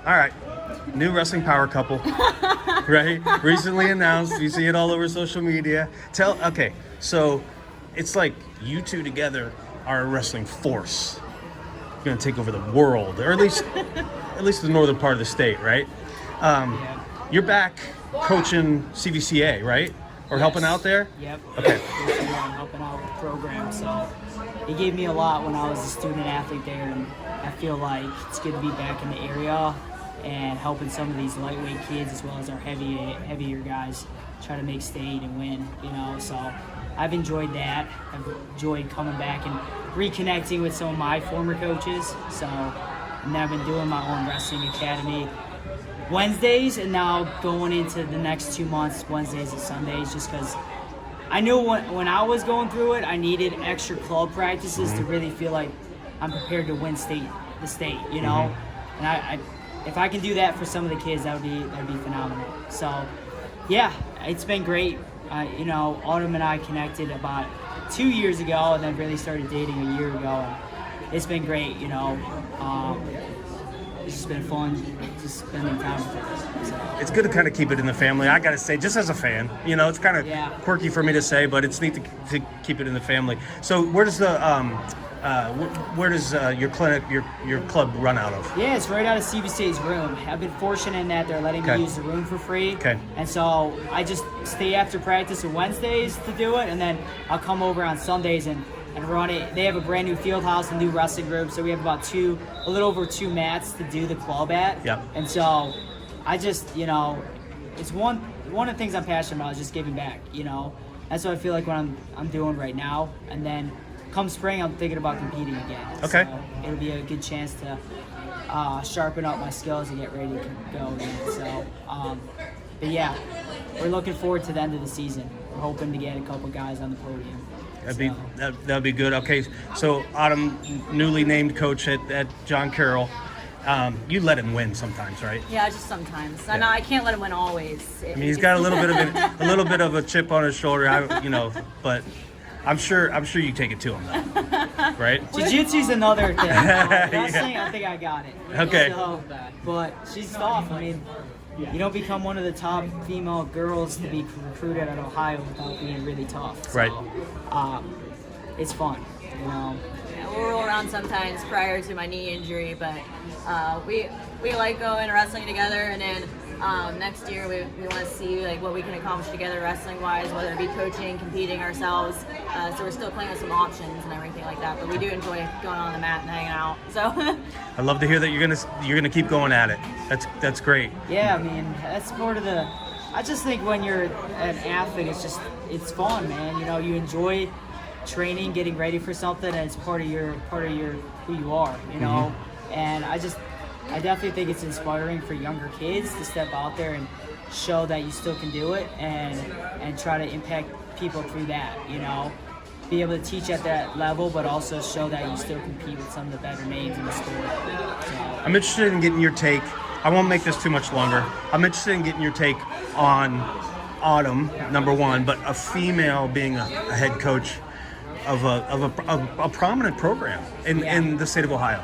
All right. New wrestling power couple, right? Recently announced. You see it all over social media. Okay, so it's like you two together are a wrestling force. You're gonna take over the world, or at least the northern part of the state, right? You're back coaching CVCA, right? Or helping out there? Yep. Okay. I'm helping out with the program, so it gave me a lot when I was a student athlete there, and I feel like it's good to be back in the area and helping some of these lightweight kids as well as our heavier guys try to make state and win, so I've enjoyed that. I've enjoyed coming back and reconnecting with some of my former coaches, and then I've been doing my own wrestling academy Wednesdays, and now going into the next 2 months, Wednesdays and Sundays, just because I knew when I was going through it, I needed extra club practices to really feel like I'm prepared to win the state, and I if I can do that for some of the kids, that'd be phenomenal. So, yeah, it's been great. Autumn and I connected about 2 years ago, and then really started dating a year ago. And it's been great. It's just been fun, just spending time with her. So. It's good to kind of keep it in the family. I gotta say, just as a fan, it's kind of quirky for me to say, but it's neat to keep it in the family. So, where does your clinic, your club run out of? Yeah, it's right out of CVCA's room. I've been fortunate in that they're letting me use the room for free. Okay. And so I just stay after practice on Wednesdays to do it, and then I'll come over on Sundays and run it. They have a brand new field house and new wrestling group, so we have about a little over 2 mats to do the club at. Yep. And so I just, it's one of the things I'm passionate about is just giving back, That's what I feel like what I'm doing right now. And then come spring, I'm thinking about competing again. Okay. So it'll be a good chance to sharpen up my skills and get ready to go again. So, but yeah, we're looking forward to the end of the season. We're hoping to get a couple guys on the podium. That'd be good. Okay, so Autumn, newly named coach at John Carroll. You let him win sometimes, right? Yeah, just sometimes. Yeah. I can't let him win always. He's got a little bit of a chip on his shoulder, but I'm sure you take it to him, though, right? Jiu-jitsu's another thing. Wrestling, I think I got it. Okay. So, but she's tough. I mean, you don't become one of the top female girls to be recruited at Ohio without being really tough. So, right. It's fun, Yeah, we'll roll around sometimes prior to my knee injury, but we like going wrestling together, and then next year we want to see what we can accomplish together wrestling wise, whether it be coaching, competing ourselves. So we're still playing with some options and everything like that, but we do enjoy going on the mat and hanging out. So I love to hear that you're gonna keep going at it. That's great. Yeah, I mean that's part of the. I just think when you're an athlete, it's fun, man. You enjoy training, getting ready for something, and it's part of your who you are. And I definitely think it's inspiring for younger kids to step out there and show that you still can do it and try to impact people through that, Be able to teach at that level, but also show that you still compete with some of the better names in the sport. So. I'm interested in getting your take. I won't make this too much longer. I'm interested in getting your take on Autumn, number one, but a female being a head coach of a prominent program in the state of Ohio.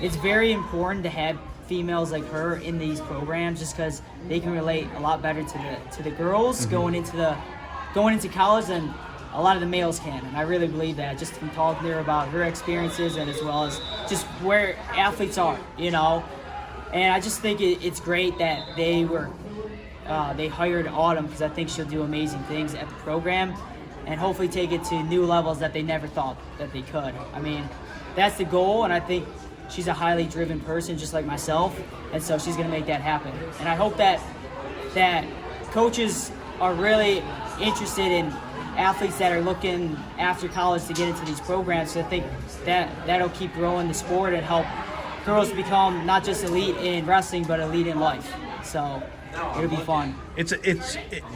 It's very important to have females like her in these programs, just because they can relate a lot better to the girls going into college than a lot of the males can. And I really believe that, just from talking to her about her experiences and as well as just where athletes are, And I just think it's great that they hired Autumn, because I think she'll do amazing things at the program and hopefully take it to new levels that they never thought that they could. I mean, that's the goal, and I think she's a highly driven person just like myself, and so she's going to make that happen. And I hope that coaches are really interested in athletes that are looking after college to get into these programs. So I think that'll keep growing the sport and help girls become not just elite in wrestling, but elite in life. So it'll be fun. It's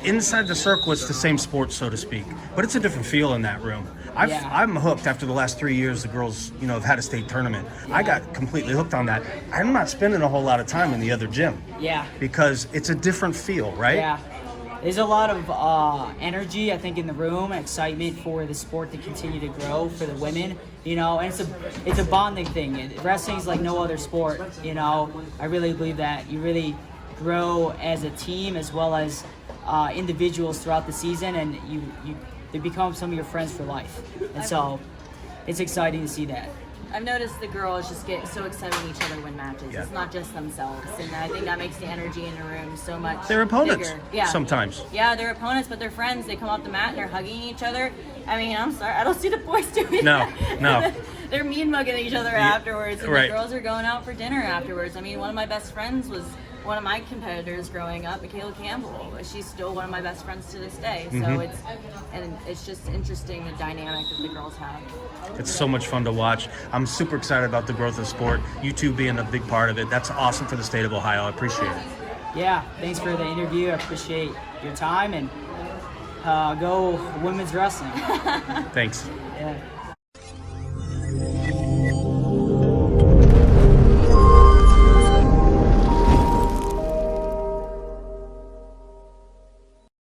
inside the circle. It's the same sport, so to speak, but it's a different feel in that room. I'm hooked after the last 3 years. The girls, have had a state tournament. Yeah. I got completely hooked on that. I'm not spending a whole lot of time in the other gym. Yeah. Because it's a different feel, right? Yeah. There's a lot of energy, I think, in the room, excitement for the sport to continue to grow for the women, You know, and it's a bonding thing. Wrestling is like no other sport. You know, I really believe that you really grow as a team as well as individuals throughout the season, and they become some of your friends for life. And so, it's exciting to see that. I've noticed the girls just get so excited when each other win matches. Yeah. It's not just themselves, and I think that makes the energy in the room so much. They're opponents. bigger. Yeah. Sometimes. Yeah, they're opponents, but they're friends. They come off the mat and they're hugging each other. I mean, I'm sorry, I don't see the boys doing No, that. no. They're mean mugging each other afterwards, and right. the girls are going out for dinner afterwards. I mean, one of my best friends was one of my competitors growing up, Michaela Campbell. She's still one of my best friends to this day. So it's just interesting the dynamic that the girls have. It's so much fun to watch. I'm super excited about the growth of sport. You two being a big part of it. That's awesome for the state of Ohio. I appreciate it. Yeah, thanks for the interview. I appreciate your time, and go women's wrestling. Thanks. Yeah.